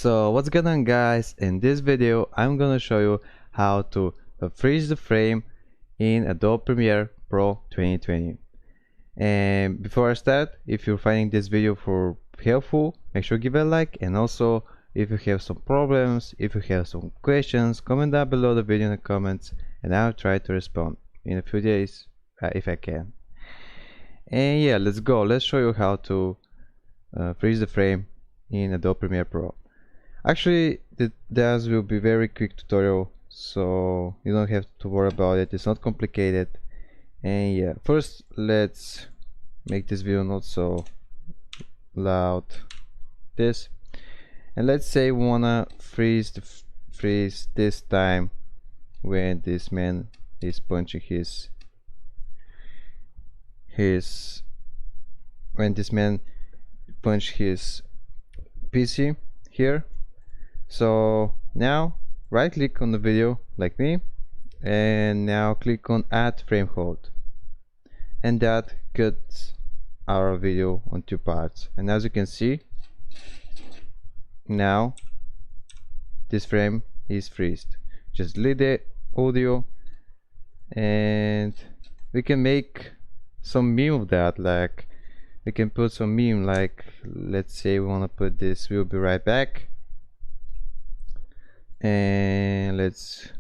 So what's going on, guys? In this video I'm gonna show you how to freeze the frame in Adobe Premiere Pro 2020. And before I start, if you're finding this video helpful, make sure to give it a like, and also if you have some problems, if you have some questions, comment down below the video in the comments and I'll try to respond in a few days if I can. And yeah, let's go. Let's show you how to freeze the frame in Adobe Premiere Pro. Actually, theirs will be very quick tutorial, so you don't have to worry about it. It's not complicated. And yeah, first let's make this video not so loud. This, and let's say we wanna freeze this time when this man is punching when this man punch his PC here. So now right click on the video like me, and now click on add frame hold, and that cuts our video on two parts. And as you can see, now this frame is freezed. Just delete the audio, and we can make some meme of that. Like we can put some meme, like let's say we want to put this "we'll be right back," and let's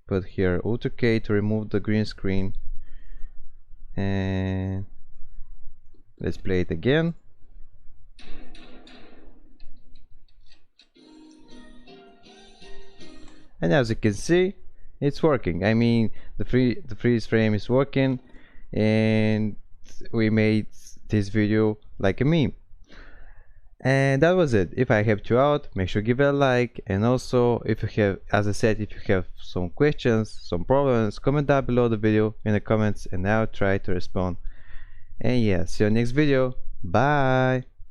put here AutoK to remove the green screen, and let's play it again. And as you can see, it's working. I mean, the freeze frame is working, and we made this video like a meme. And that was it. If I helped you out, make sure to give it a like, and also if you have, as I said, if you have some questions, some problems, comment down below the video in the comments and I'll try to respond. And yeah, see you next video. Bye.